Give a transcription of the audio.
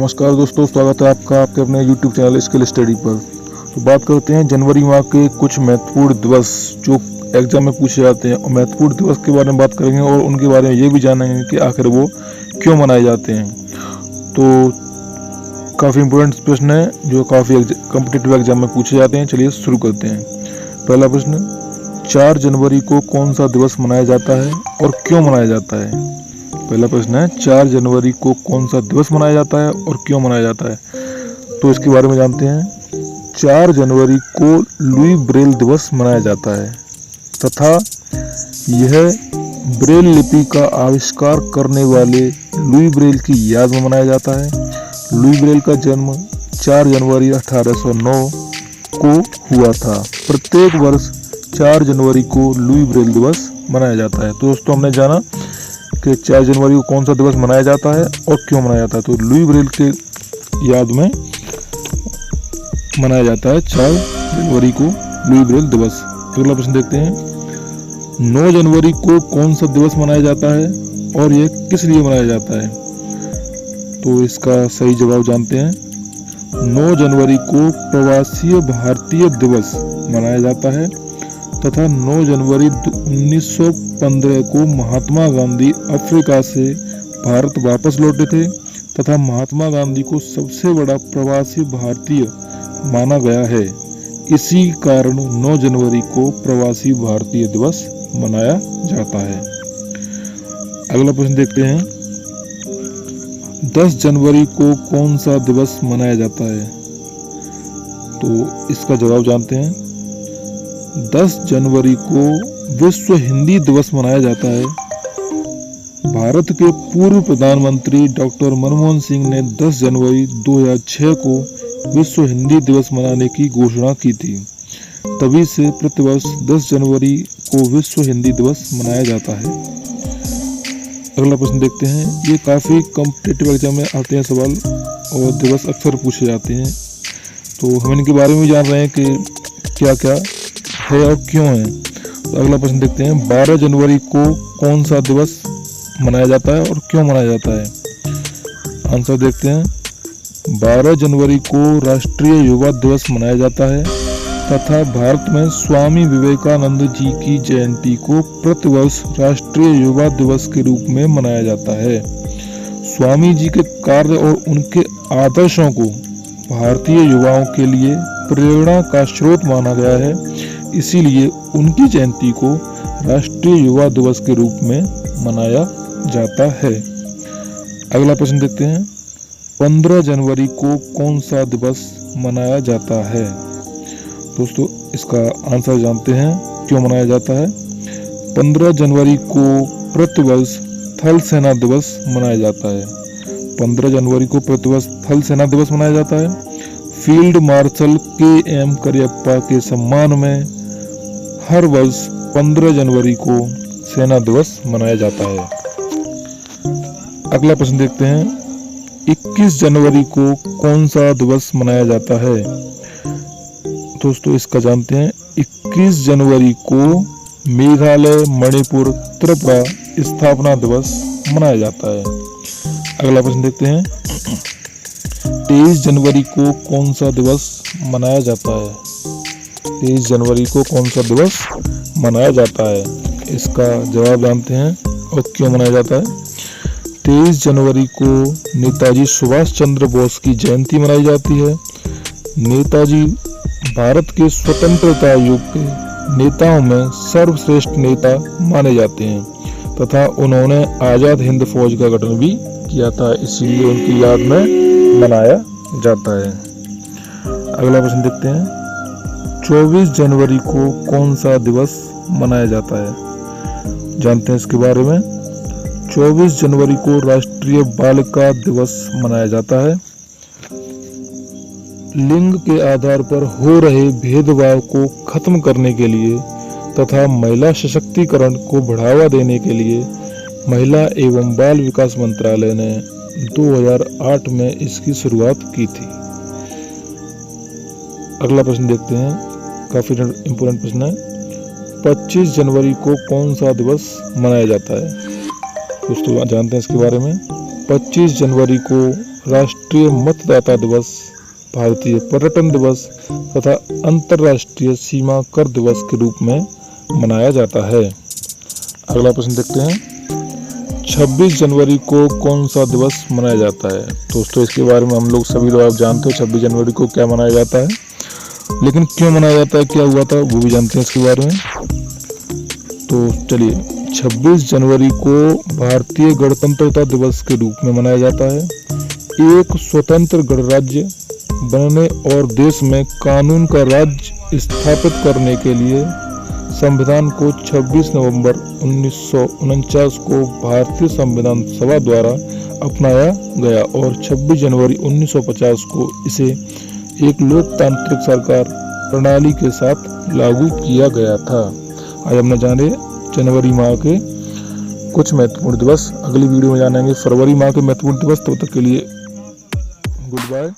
नमस्कार दोस्तों, स्वागत है आपका आपके अपने YouTube चैनल स्किल स्टडी पर। तो बात करते हैं जनवरी माह के कुछ महत्वपूर्ण दिवस जो एग्जाम में पूछे जाते हैं, और महत्वपूर्ण दिवस के बारे में बात करेंगे और उनके बारे में ये भी जानेंगे कि आखिर वो क्यों मनाए जाते हैं। तो काफ़ी इम्पोर्टेंट प्रश्न है जो काफ़ी कॉम्पिटिटिव एग्जाम में पूछे जाते हैं। चलिए शुरू करते हैं। पहला प्रश्न, 4 जनवरी को कौन सा दिवस मनाया जाता है और क्यों मनाया जाता है? पहला प्रश्न है 4 जनवरी को कौन सा दिवस मनाया जाता है और क्यों मनाया जाता है? तो इसके बारे में जानते हैं। 4 जनवरी को लुई ब्रेल दिवस मनाया जाता है तथा यह ब्रेल लिपि का आविष्कार करने वाले लुई ब्रेल की याद में मनाया जाता है। लुई ब्रेल का जन्म 4 जनवरी 1809 को हुआ था। प्रत्येक वर्ष 4 जनवरी को लुई ब्रेल दिवस मनाया जाता है। तो दोस्तों, हमने जाना कि 4 जनवरी को कौन सा दिवस मनाया जाता है और क्यों मनाया जाता है। तो लुई ब्रेल के याद में मनाया जाता है 4 जनवरी को लुई ब्रेल दिवस। अगला प्रश्न देखते हैं। 9 जनवरी को कौन सा दिवस मनाया जाता है और यह किस लिए मनाया जाता है? तो इसका सही जवाब जानते हैं। 9 जनवरी को प्रवासी भारतीय दिवस मनाया जाता है तथा 9 जनवरी 1915 को महात्मा गांधी अफ्रीका से भारत वापस लौटे थे तथा महात्मा गांधी को सबसे बड़ा प्रवासी भारतीय माना गया है। इसी कारण 9 जनवरी को प्रवासी भारतीय दिवस मनाया जाता है। अगला प्रश्न देखते हैं। 10 जनवरी को कौन सा दिवस मनाया जाता है? तो इसका जवाब जानते हैं। 10 जनवरी को विश्व हिंदी दिवस मनाया जाता है। भारत के पूर्व प्रधानमंत्री डॉक्टर मनमोहन सिंह ने 10 जनवरी 2006 को विश्व हिंदी दिवस मनाने की घोषणा की थी। तभी से प्रतिवर्ष 10 जनवरी को विश्व हिंदी दिवस मनाया जाता है। अगला प्रश्न देखते हैं। ये काफ़ी कॉम्पिटिटिव एग्जाम में आते हैं सवाल और दिवस अक्सर पूछे जाते हैं, तो हम इनके बारे में जान रहे हैं कि क्या क्या है और क्यों है। तो अगला प्रश्न देखते हैं। 12 जनवरी को कौन सा दिवस मनाया जाता है और क्यों मनाया जाता है? आंसर देखते हैं। 12 जनवरी को राष्ट्रीय युवा दिवस मनाया जाता है तथा भारत में स्वामी विवेकानंद जी की जयंती को प्रतिवर्ष राष्ट्रीय युवा दिवस के रूप में मनाया जाता है। स्वामी जी के कार्य और उनके आदर्शों को भारतीय युवाओं के लिए प्रेरणा का स्रोत माना गया है, इसीलिए उनकी जयंती को राष्ट्रीय युवा दिवस के रूप में मनाया जाता है। अगला प्रश्न देखते हैं। 15 जनवरी को कौन सा दिवस मनाया जाता है? दोस्तों, इसका आंसर जानते हैं क्यों मनाया जाता है। 15 जनवरी को प्रतिवर्ष थल सेना दिवस मनाया जाता है। 15 जनवरी को प्रतिवर्ष थल सेना दिवस मनाया जाता है। Field marshal KM. करियप्पा के सम्मान में हर वर्ष 15 जनवरी को सेना दिवस मनाया जाता है। अगला प्रश्न देखते हैं। 21 जनवरी को कौन सा दिवस मनाया जाता है? दोस्तों, इसका जानते हैं। 21 जनवरी को मेघालय, मणिपुर, त्रिपुरा स्थापना दिवस मनाया जाता है। अगला प्रश्न देखते हैं। 23 जनवरी को कौन सा दिवस मनाया जाता है? 23 जनवरी को कौन सा दिवस मनाया जाता है? इसका जवाब जानते हैं और क्यों मनाया जाता है। 23 जनवरी को नेताजी सुभाष चंद्र बोस की जयंती मनाई जाती है। नेताजी भारत के स्वतंत्रता युग के नेताओं में सर्वश्रेष्ठ नेता माने जाते हैं तथा उन्होंने आज़ाद हिंद फौज का गठन भी किया था, इसीलिए उनकी याद में मनाया जाता है। अगला प्रश्न देखते हैं। 24 जनवरी को कौन सा दिवस मनाया जाता है? जानते हैं इसके बारे में। 24 जनवरी को राष्ट्रीय बालिका दिवस मनाया जाता है। लिंग के आधार पर हो रहे भेदभाव को खत्म करने के लिए तथा महिला सशक्तिकरण को बढ़ावा देने के लिए महिला एवं बाल विकास मंत्रालय ने 2008 में इसकी शुरुआत की थी। अगला प्रश्न देखते हैं। काफी इम्पोर्टेंट प्रश्न है। 25 जनवरी को कौन सा दिवस मनाया जाता है? दोस्तों जानते हैं इसके बारे में। 25 जनवरी को राष्ट्रीय मतदाता दिवस, भारतीय पर्यटन दिवस तथा अंतर्राष्ट्रीय सीमा कर दिवस के रूप में मनाया जाता है। अगला प्रश्न देखते हैं, 26 जनवरी को कौन सा दिवस मनाया जाता है। दोस्तों इसके बारे में हम लोग सभी लोग आप जानते हो 26 जनवरी को क्या मनाया जाता है, लेकिन क्यों मनाया जाता है, क्या हुआ था, वो भी जानते हैं इसके बारे में। तो चलिए, 26 जनवरी को भारतीय गणतंत्रता दिवस के रूप में मनाया जाता है। एक स्वतंत्र गणराज्य बनने और देश में कानून का राज्य स्थापित करने के लिए संविधान को 26 नवंबर 1949 को भारतीय संविधान सभा द्वारा अपनाया गया और 26 जनवरी 1950 को इसे एक लोकतांत्रिक सरकार प्रणाली के साथ लागू किया गया था। आज हमने जाने जनवरी माह के कुछ महत्वपूर्ण दिवस। अगली वीडियो में जानेंगे फरवरी माह के महत्वपूर्ण दिवस। तब तक के लिए गुड बाय।